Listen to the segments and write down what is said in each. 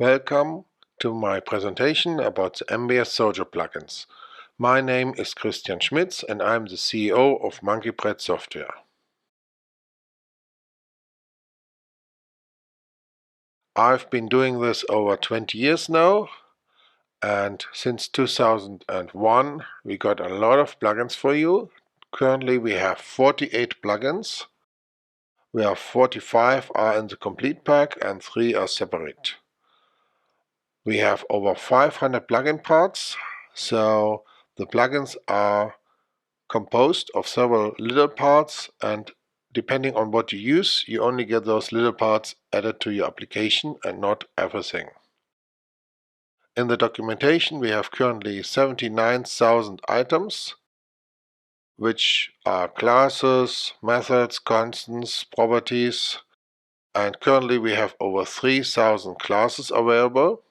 Welcome to my presentation about the MBS Xojo Plugins. My name is Christian Schmitz and I'm the CEO of Monkeybread Software. I've been doing this over 20 years now, and since 2001 we got a lot of plugins for you. Currently we have 48 plugins, where 45 are in the complete pack and 3 are separate. We have over 500 plugin parts, so the plugins are composed of several little parts, and depending on what you use, you only get those little parts added to your application and not everything. In the documentation we have currently 79,000 items, which are classes, methods, constants, properties, and currently we have over 3,000 classes available.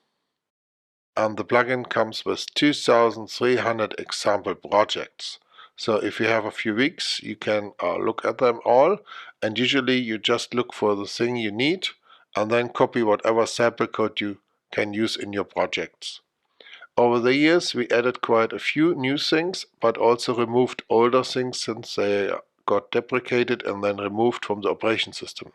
And the plugin comes with 2,300 example projects. So if you have a few weeks, you can look at them all, and usually you just look for the thing you need and then copy whatever sample code you can use in your projects. Over the years we added quite a few new things, but also removed older things since they got deprecated and then removed from the operation system.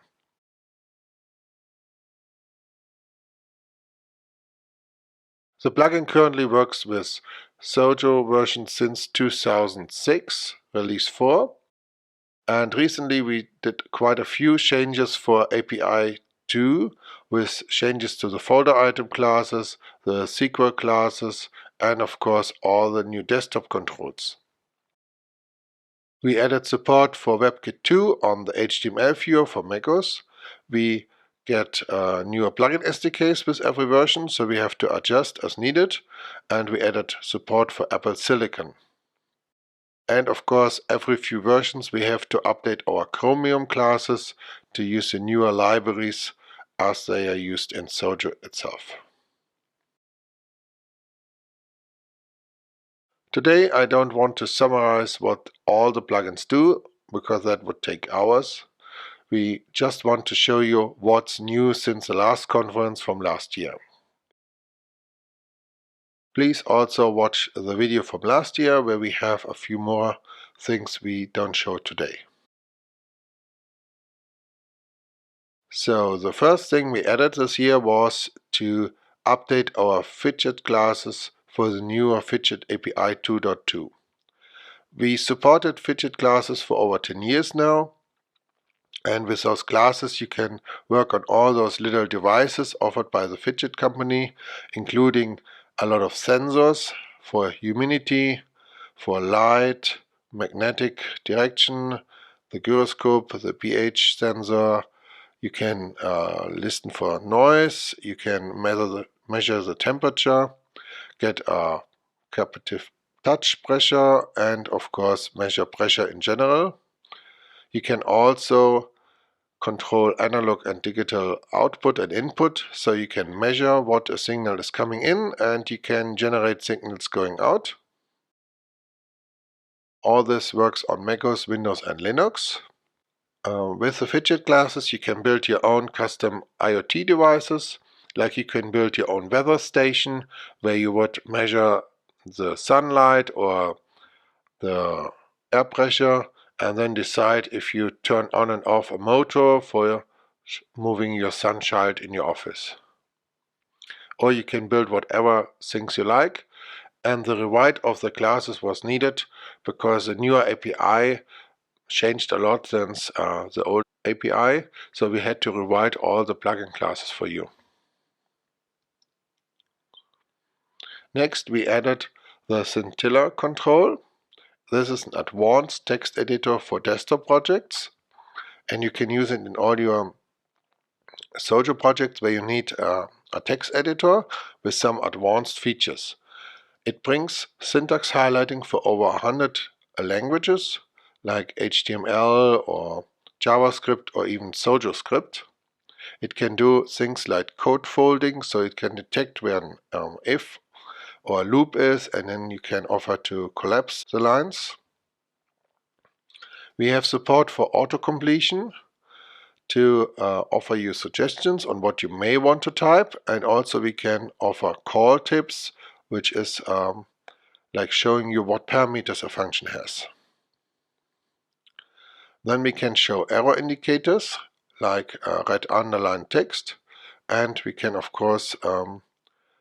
The plugin currently works with Xojo version since 2006, release 4, and recently we did quite a few changes for API 2 with changes to the folder item classes, the SQL classes, and of course all the new desktop controls. We added support for WebKit 2 on the HTML viewer for macOS. We get newer plugin SDKs with every version, so we have to adjust as needed, and we added support for Apple Silicon. And of course, every few versions we have to update our Chromium classes to use the newer libraries as they are used in Xojo itself. Today I don't want to summarize what all the plugins do, because that would take hours. We just want to show you what's new since the last conference from last year. Please also watch the video from last year, where we have a few more things we don't show today. So the first thing we added this year was to update our fidget classes for the newer Fidget API 2.2. We supported fidget classes for over 10 years now, and with those classes you can work on all those little devices offered by the fidget company, including a lot of sensors for humidity, for light, magnetic direction, the gyroscope, the pH sensor. You can listen for noise, you can measure the temperature, get a capacitive touch pressure, and of course measure pressure in general. You can also control analog and digital output and input, so you can measure what a signal is coming in and you can generate signals going out. All this works on macOS, Windows and Linux. With the fidget classes you can build your own custom IoT devices, like you can build your own weather station where you would measure the sunlight or the air pressure and then decide if you turn on and off a motor for moving your sunshine in your office. Or you can build whatever things you like, and the rewrite of the classes was needed because the newer API changed a lot since the old API, so we had to rewrite all the plugin classes for you. Next we added the scintilla control. This is an advanced text editor for desktop projects, and you can use it in all your Xojo projects where you need a text editor with some advanced features. It brings syntax highlighting for over 100 languages like HTML or JavaScript or even Xojo script. It can do things like code folding, so it can detect where an if or a loop is, and then you can offer to collapse the lines. We have support for auto-completion to offer you suggestions on what you may want to type, and also we can offer call tips, which is like showing you what parameters a function has. Then we can show error indicators like red underlined text, and we can of course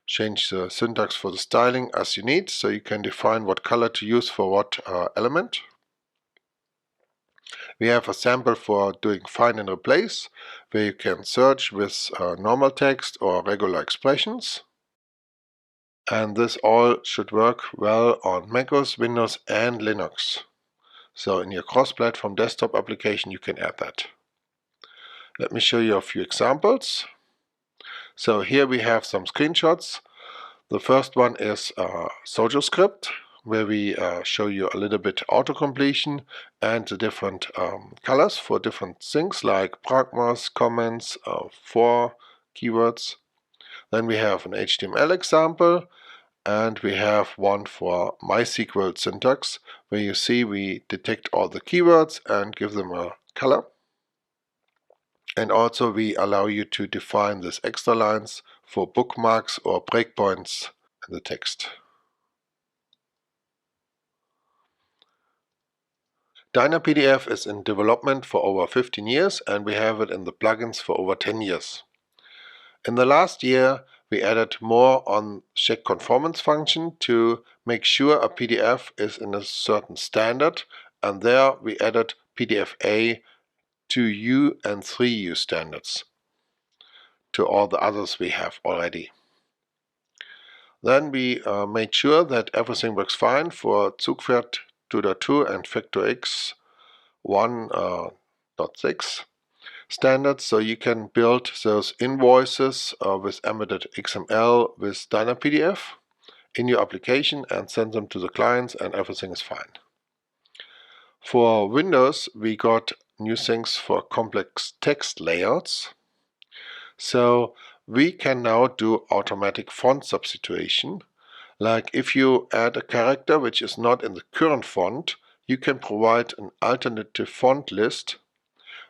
change the syntax for the styling as you need, so you can define what color to use for what element. We have a sample for doing find and replace, where you can search with normal text or regular expressions. And this all should work well on macOS, Windows and Linux. So in your cross-platform desktop application you can add that. Let me show you a few examples. So here we have some screenshots. The first one is a Xojo script, where we show you a little bit autocompletion and the different colors for different things like pragmas, comments, for keywords. Then we have an HTML example, and we have one for MySQL syntax, where you see we detect all the keywords and give them a color. And also we allow you to define these extra lines for bookmarks or breakpoints in the text. Dyna PDF is in development for over 15 years, and we have it in the plugins for over 10 years. In the last year we added more on check conformance function to make sure a PDF is in a certain standard, and there we added PDF-A 2U and 3U standards to all the others we have already. Then we made sure that everything works fine for Zugpferd 2.2 and Factor X 1.6 standards, so you can build those invoices with embedded XML with Dyna PDF in your application and send them to the clients, and everything is fine. For Windows we got new things for complex text layouts. So we can now do automatic font substitution. Like if you add a character which is not in the current font, you can provide an alternative font list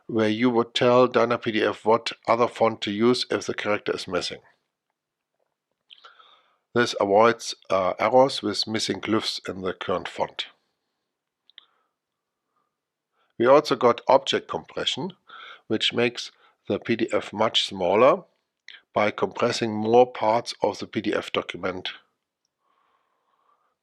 where you would tell Dyna PDF what other font to use if the character is missing. This avoids errors with missing glyphs in the current font. We also got object compression, which makes the PDF much smaller by compressing more parts of the PDF document.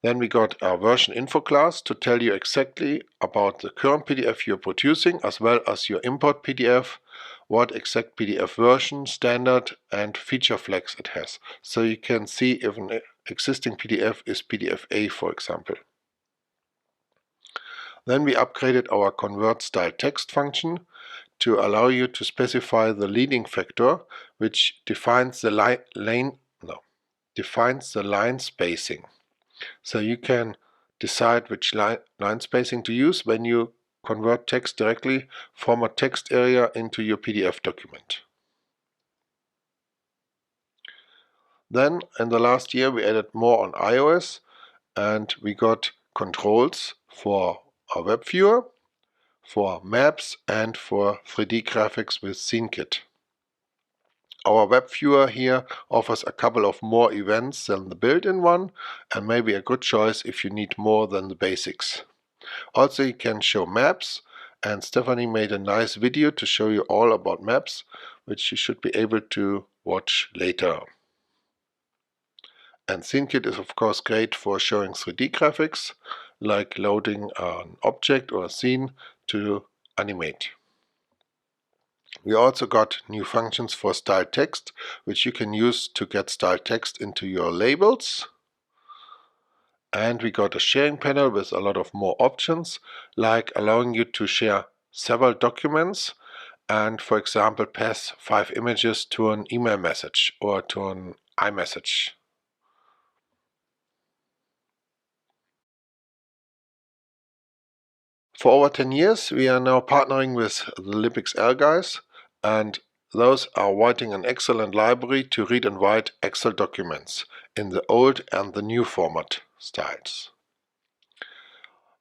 Then we got a version info class to tell you exactly about the current PDF you're producing, as well as your import PDF, what exact PDF version, standard and feature flags it has. So you can see if an existing PDF is PDF-A, for example. Then we upgraded our convert style text function to allow you to specify the leading factor, which defines the line spacing. So you can decide which line spacing to use when you convert text directly from a text area into your PDF document. Then in the last year we added more on iOS, and we got controls for a web viewer, for maps and for 3D graphics with SceneKit. Our web viewer here offers a couple of more events than the built-in one, and maybe a good choice if you need more than the basics. Also you can show maps, and Stephanie made a nice video to show you all about maps, which you should be able to watch later. And SceneKit is of course great for showing 3D graphics, like loading an object or a scene to animate. We also got new functions for style text, which you can use to get style text into your labels. And we got a sharing panel with a lot of more options, like allowing you to share several documents and, for example, pass 5 images to an email message or to an iMessage. For over 10 years we are now partnering with the libxl guys, and those are writing an excellent library to read and write Excel documents in the old and the new format styles.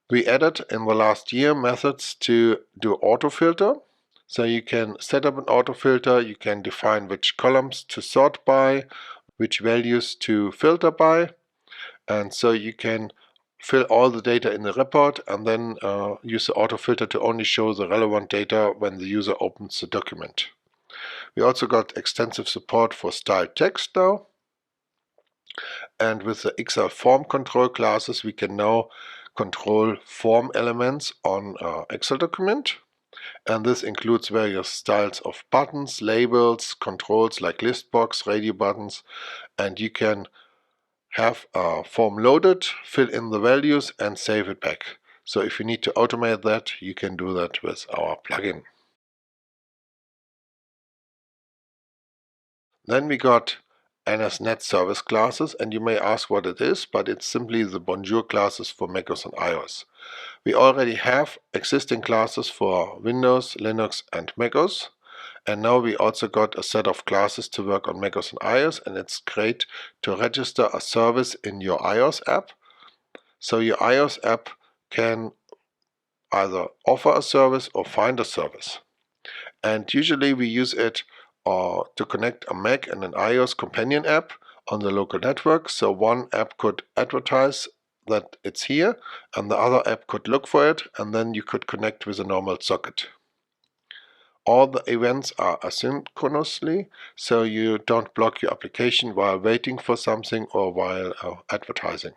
We added in the last year methods to do autofilter, So you can set up an auto filter, you can define which columns to sort by, which values to filter by, and so you can fill all the data in the report and then use the auto filter to only show the relevant data when the user opens the document. We also got extensive support for styled text now, and with the XL form control classes we can now control form elements on Excel document. And this includes various styles of buttons, labels, controls like list box, radio buttons, and you can have a form loaded, fill in the values and save it back. So if you need to automate that, you can do that with our plugin. Then we got NSNet service classes, and you may ask what it is, but it's simply the Bonjour classes for macOS and iOS. We already have existing classes for Windows, Linux and macOS, and now we also got a set of classes to work on macOS and iOS, and it's great to register a service in your iOS app. So your iOS app can either offer a service or find a service. And usually we use it to connect a Mac and an iOS companion app on the local network. So one app could advertise that it's here and the other app could look for it, and then you could connect with a normal socket. All the events are asynchronously, so you don't block your application while waiting for something or while advertising.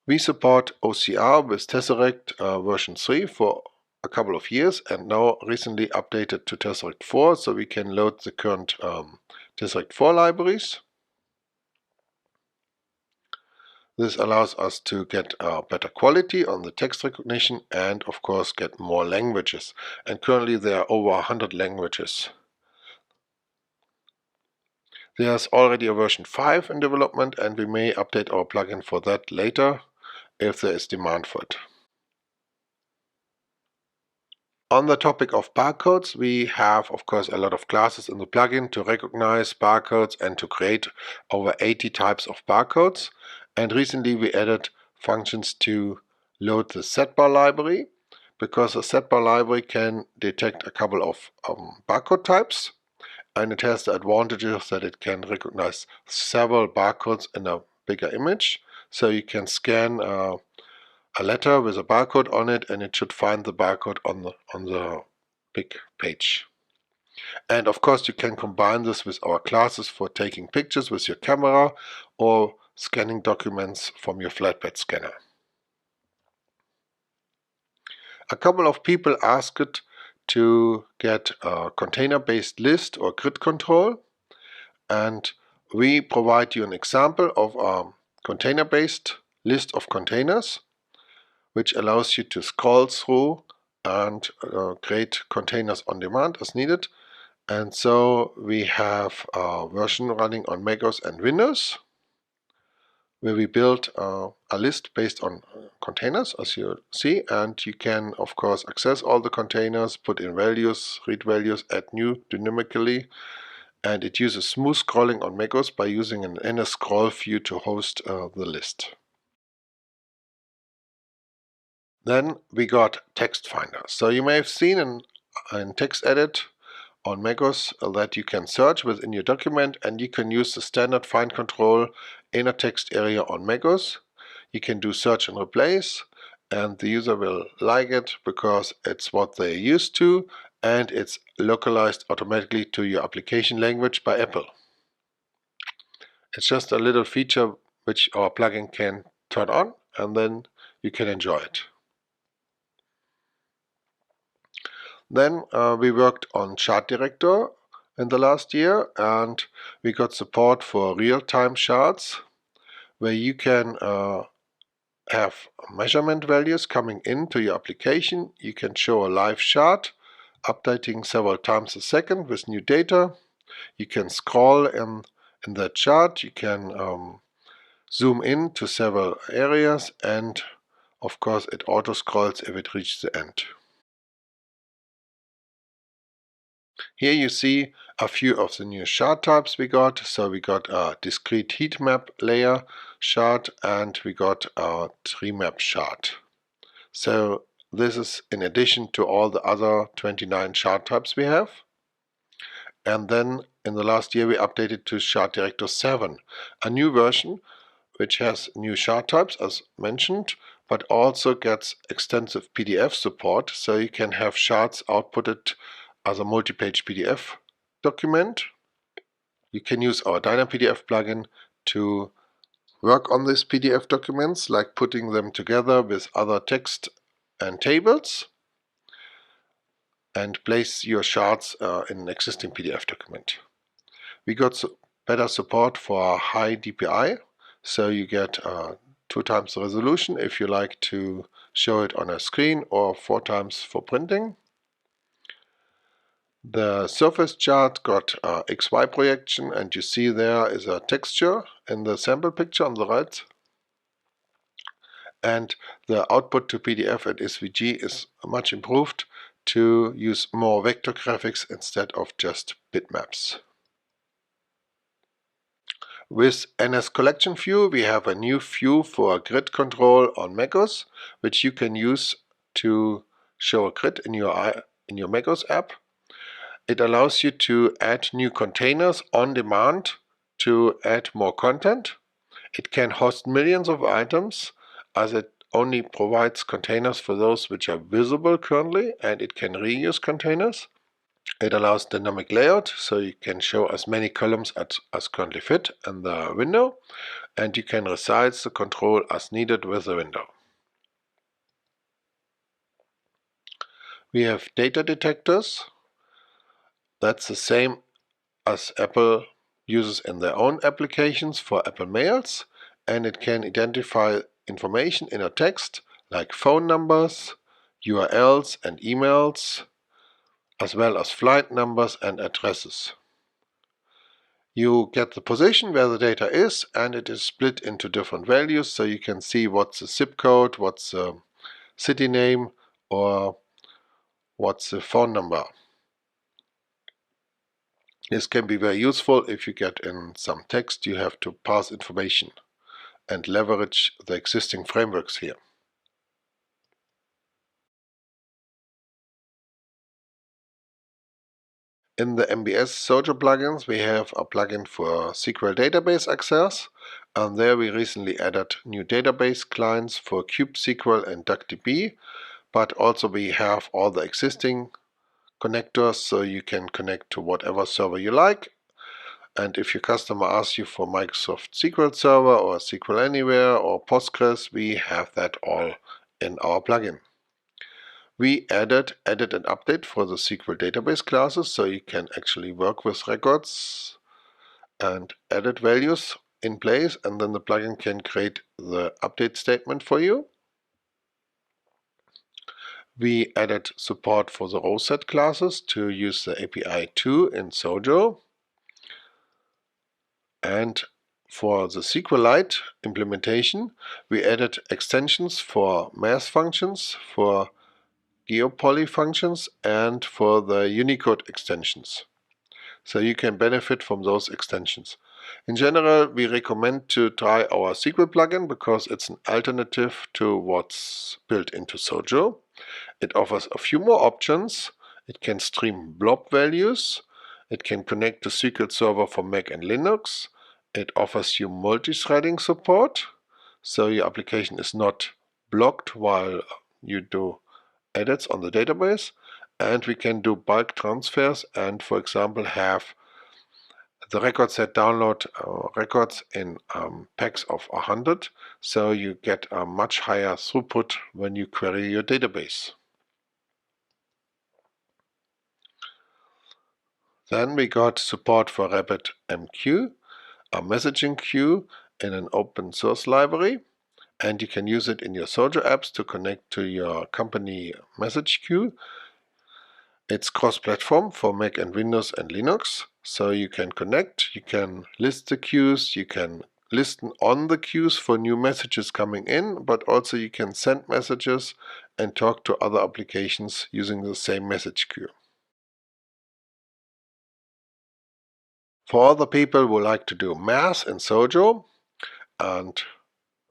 We support OCR with Tesseract version 3 for a couple of years, and now recently updated to Tesseract 4, so we can load the current Tesseract 4 libraries. This allows us to get better quality on the text recognition and of course get more languages. And currently there are over 100 languages. There's already a version 5 in development, and we may update our plugin for that later if there is demand for it. On the topic of barcodes, we have of course a lot of classes in the plugin to recognize barcodes and to create over 80 types of barcodes. And recently we added functions to load the setbar library, because the setbar library can detect a couple of barcode types, and it has the advantages that it can recognize several barcodes in a bigger image. So you can scan a letter with a barcode on it, and it should find the barcode on the big page. And of course you can combine this with our classes for taking pictures with your camera or scanning documents from your flatbed scanner. A couple of people asked to get a container-based list or grid control, and we provide you an example of a container-based list of containers, which allows you to scroll through and create containers on demand as needed. And so we have a version running on macOS and Windows, where we built a list based on containers, as you see, and you can of course access all the containers, put in values, read values, add new dynamically, and it uses smooth scrolling on macOS by using an inner scroll view to host the list. Then we got Text Finder. So you may have seen in TextEdit on macOS that you can search within your document, and you can use the standard find control in a text area on macOS. You can do search and replace, and the user will like it because it's what they're used to, and it's localized automatically to your application language by Apple. It's just a little feature which our plugin can turn on, and then you can enjoy it. Then we worked on Chart Director in the last year, and we got support for real-time charts, where you can have measurement values coming into your application. You can show a live chart, updating several times a second with new data. You can scroll in that chart. You can zoom in to several areas, and of course it auto scrolls if it reaches the end. Here you see a few of the new chart types we got. So we got a discrete heat map layer chart, and we got a tree map chart. So This is in addition to all the other 29 chart types we have. And then in the last year we updated to Chart Director 7, a new version which has new chart types as mentioned, but also gets extensive PDF support, so you can have charts outputted as a multi-page PDF document. You can use our Dyna PDF plugin to work on these PDF documents, like putting them together with other text and tables, and place your charts in an existing PDF document. We got better support for high DPI, so you get 2 times the resolution if you like to show it on a screen, or 4 times for printing. The surface chart got XY projection, and you see there is a texture in the sample picture on the right. And the output to PDF and SVG is much improved to use more vector graphics instead of just bitmaps. With NS Collection View, we have a new view for grid control on macOS, which you can use to show a grid in your macOS app. It allows you to add new containers on demand to add more content. It can host millions of items, as it only provides containers for those which are visible currently, and it can reuse containers. It allows dynamic layout, so you can show as many columns as currently fit in the window, and you can resize the control as needed with the window. We have data detectors. That's the same as Apple uses in their own applications for Apple Mails, and it can identify information in a text like phone numbers, URLs and emails, as well as flight numbers and addresses. You get the position where the data is, and it is split into different values, so you can see what's the zip code, what's the city name, or what's the phone number. This can be very useful if you get in some text you have to pass information, and leverage the existing frameworks here. In the MBS Xojo Plugins, we have a plugin for SQL database access, and there we recently added new database clients for kubesql and DuckDB, but also we have all the existing connectors, so you can connect to whatever server you like. And if your customer asks you for Microsoft SQL Server or SQL Anywhere or Postgres, we have that all in our plugin. We added and update for the SQL database classes, so you can actually work with records and edit values in place, and then the plugin can create the update statement for you. We added support for the row set classes to use the API 2 in Xojo. And for the SQLite implementation, we added extensions for math functions, for geopoly functions, and for the Unicode extensions. So you can benefit from those extensions. In general, we recommend to try our SQL plugin because it's an alternative to what's built into Xojo. It offers a few more options. It can stream blob values. It can connect to SQL Server for Mac and Linux. It offers you multi-threading support, so your application is not blocked while you do edits on the database. And we can do bulk transfers and, for example, have the record set download records in packs of 100, so you get a much higher throughput when you query your database. Then we got support for RabbitMQ, a messaging queue in an open source library, and you can use it in your Xojo apps to connect to your company message queue. It's cross-platform for Mac and Windows and Linux, so you can connect, you can list the queues, you can listen on the queues for new messages coming in, but also you can send messages and talk to other applications using the same message queue. For other people who like to do math in Xojo and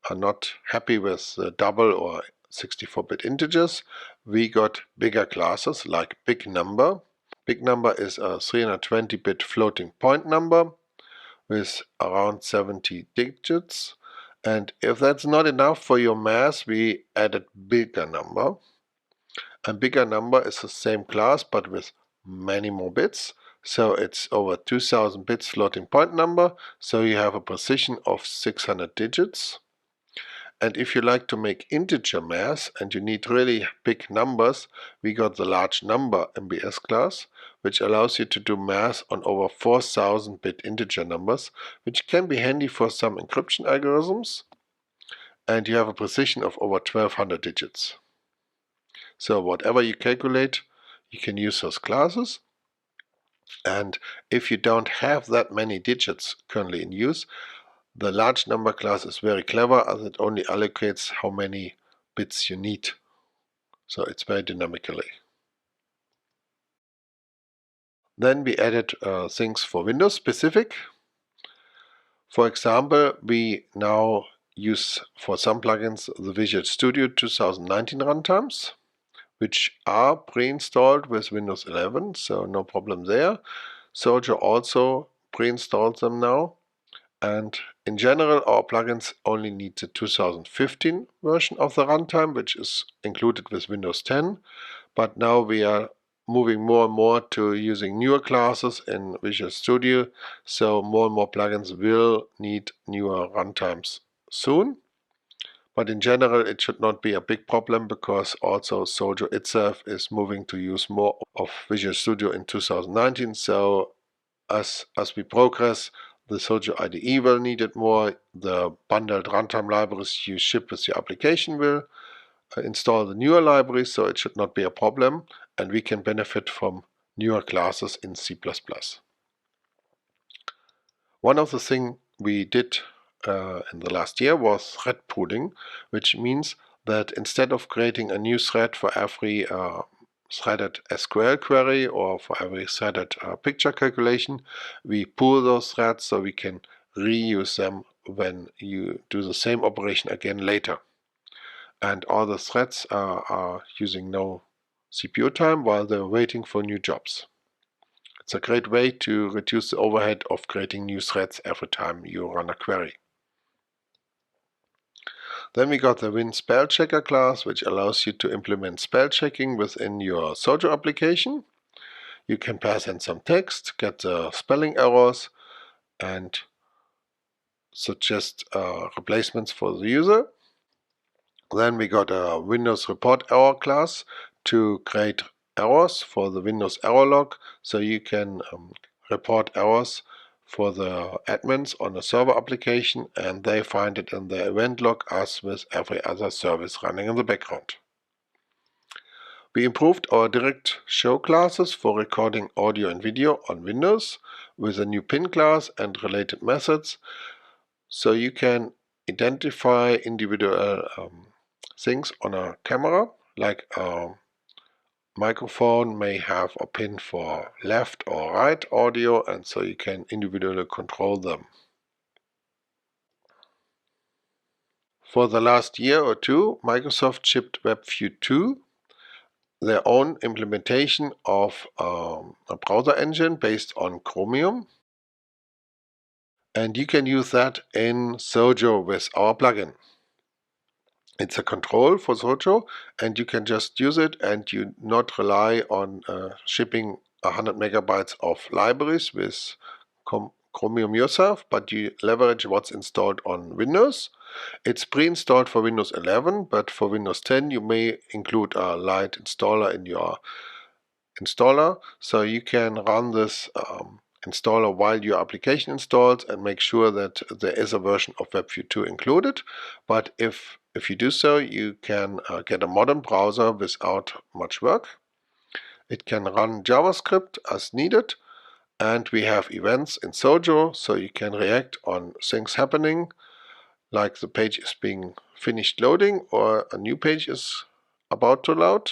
are not happy with the double or 64-bit integers, we got bigger classes like big number. Big number is a 320-bit floating point number with around 70 digits. And if that's not enough for your math, we added bigger number. And bigger number is the same class but with many more bits. So it's over 2000 bits floating point number. So you have a precision of 600 digits. And if you like to make integer math and you need really big numbers, we got the large number MBS class, which allows you to do math on over 4000 bit integer numbers, which can be handy for some encryption algorithms. And you have a precision of over 1200 digits. So whatever you calculate, you can use those classes. And if you don't have that many digits currently in use, the large number class is very clever as it only allocates how many bits you need. So it's very dynamically. Then we added things for Windows specific. For example, we now use for some plugins the Visual Studio 2019 runtimes, which are pre-installed with Windows 11, so no problem there. Xojo also pre-installs them now. And in general, our plugins only need the 2015 version of the runtime, which is included with Windows 10. But now we are moving more and more to using newer classes in Visual Studio, so more and more plugins will need newer runtimes soon. But in general, it should not be a big problem because also Xojo itself is moving to use more of Visual Studio in 2019. So as we progress, the Xojo IDE will need it more. The bundled runtime libraries you ship with your application will install the newer libraries, so it should not be a problem, and we can benefit from newer classes in C++. One of the things we did in the last year was thread pooling, which means that instead of creating a new thread for every threaded SQL query or for every threaded picture calculation, we pool those threads so we can reuse them when you do the same operation again later. And all the threads are using no CPU time while they're waiting for new jobs. It's a great way to reduce the overhead of creating new threads every time you run a query. Then we got the Win Spell Checker class, which allows you to implement spell checking within your Xojo application. You can pass in some text, get the spelling errors, and suggest replacements for the user. Then we got a Windows Report Error class to create errors for the Windows Error Log, so you can report errors for the admins on a server application and they find it in the event log as with every other service running in the background. We improved our direct show classes for recording audio and video on Windows with a new pin class and related methods, so you can identify individual things on a camera, like a microphone may have a pin for left or right audio, and so you can individually control them. For the last year or two, Microsoft shipped WebView 2, their own implementation of a browser engine based on Chromium. And you can use that in Xojo with our plugin. It's a control for Xojo, and you can just use it and you not rely on shipping 100 megabytes of libraries with Chromium yourself, but you leverage what's installed on Windows. It's pre-installed for Windows 11, but for Windows 10 you may include a light installer in your installer, so you can run this installer while your application installs and make sure that there is a version of WebView 2 included. But if you do so, you can get a modern browser without much work. It can run JavaScript as needed, and we have events in Xojo, so you can react on things happening, like the page is being finished loading or a new page is about to load.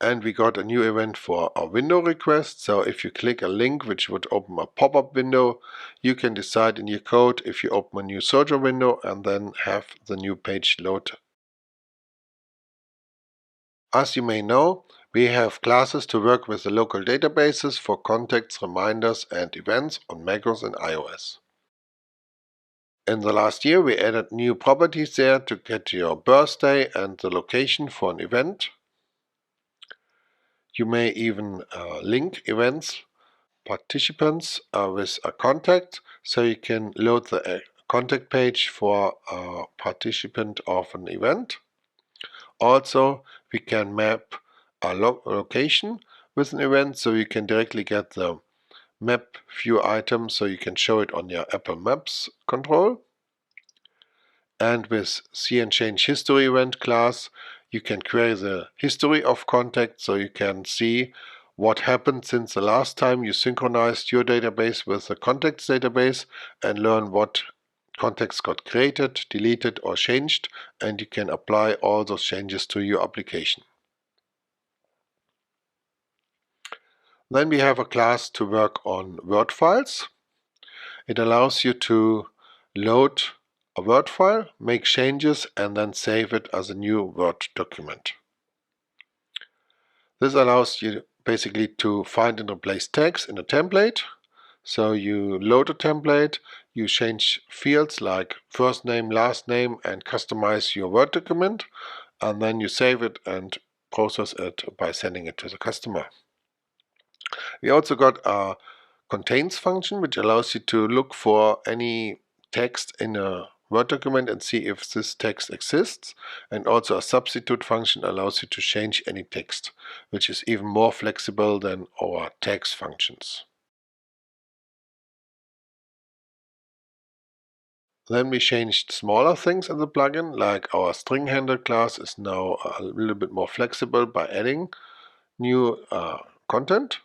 And we got a new event for a window request. So if you click a link which would open a pop-up window, you can decide in your code if you open a new Xojo window and then have the new page load As you may know, we have classes to work with the local databases for contacts, reminders, and events on macOS and iOS. In the last year, we added new properties there to get your birthday and the location for an event. You may even link events participants with a contact, so you can load the contact page for a participant of an event. Also, we can map a location with an event, so you can directly get the map view item, so you can show it on your Apple Maps control. And with See and Change History event class, you can query the history of contacts, so you can see what happened since the last time you synchronized your database with the contacts database and learn what contacts got created, deleted, or changed, and you can apply all those changes to your application. Then we have a class to work on Word files. It allows you to load a Word file, make changes, and then save it as a new Word document. This allows you basically to find and replace tags in a template. So you load a template, you change fields like first name, last name, and customize your Word document, and then you save it and process it by sending it to the customer. We also got a contains function, which allows you to look for any text in a Word document and see if this text exists, and also a substitute function allows you to change any text, which is even more flexible than our tags functions. Then we changed smaller things in the plugin, like our string handle class is now a little bit more flexible by adding new content.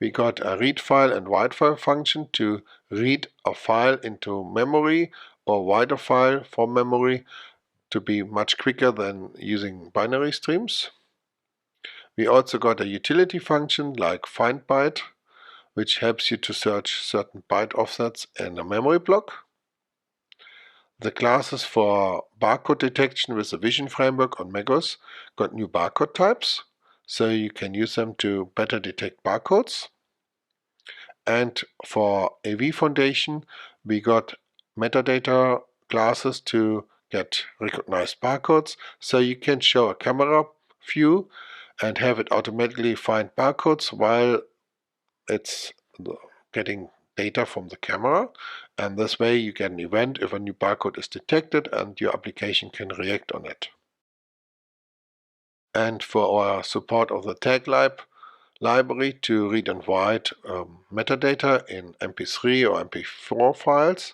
We got a read file and write file function to read a file into memory or write a file from memory to be much quicker than using binary streams. We also got a utility function like find byte, which helps you to search certain byte offsets in a memory block. The classes for barcode detection with the Vision framework on macOS got new barcode types, so you can use them to better detect barcodes. And for AV Foundation, we got metadata classes to get recognized barcodes, so you can show a camera view and have it automatically find barcodes while it's getting data from the camera, and this way you get an event if a new barcode is detected and your application can react on it. And for our support of the tag library to read and write metadata in MP3 or MP4 files,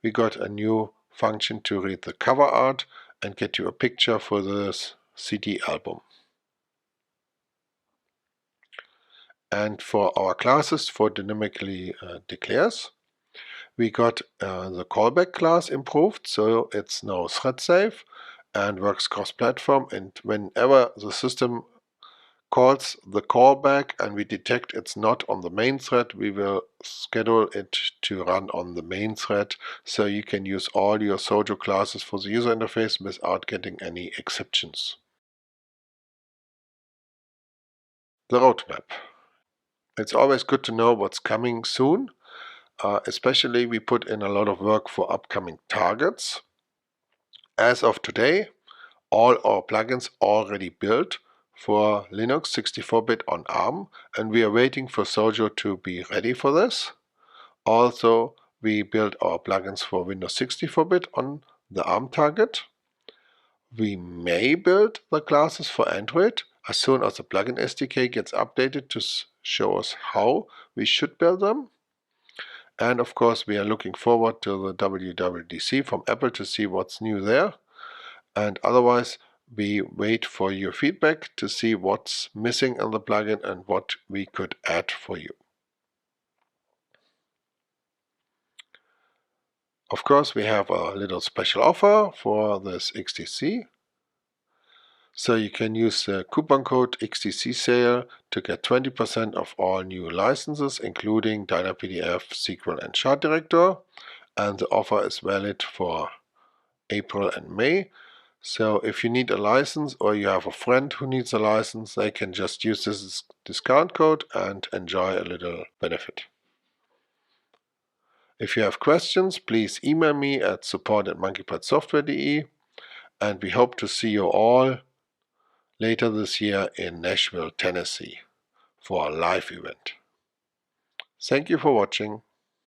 we got a new function to read the cover art and get you a picture for this CD album. And for our classes for dynamically declares, we got the callback class improved, so it's now thread safe and works cross-platform, and whenever the system calls the callback and we detect it's not on the main thread, we will schedule it to run on the main thread, so you can use all your Xojo classes for the user interface without getting any exceptions. The roadmap. It's always good to know what's coming soon. Especially we put in a lot of work for upcoming targets. As of today, all our plugins already built for Linux 64-bit on ARM, and we are waiting for Xojo to be ready for this. Also, we built our plugins for Windows 64-bit on the ARM target. We may build the classes for Android as soon as the plugin SDK gets updated to show us how we should build them. And of course, we are looking forward to the WWDC from Apple to see what's new there. And otherwise, we wait for your feedback to see what's missing in the plugin and what we could add for you. Of course, we have a little special offer for this XDC. So you can use the coupon code XDC sale to get 20% of all new licenses, including Dyna PDF, SQL, and Chart Director. And the offer is valid for April and May. So if you need a license or you have a friend who needs a license, they can just use this discount code and enjoy a little benefit. If you have questions, please email me at support@monkeybreadsoftware.de, and we hope to see you all later this year in Nashville, Tennessee for a live event. Thank you for watching.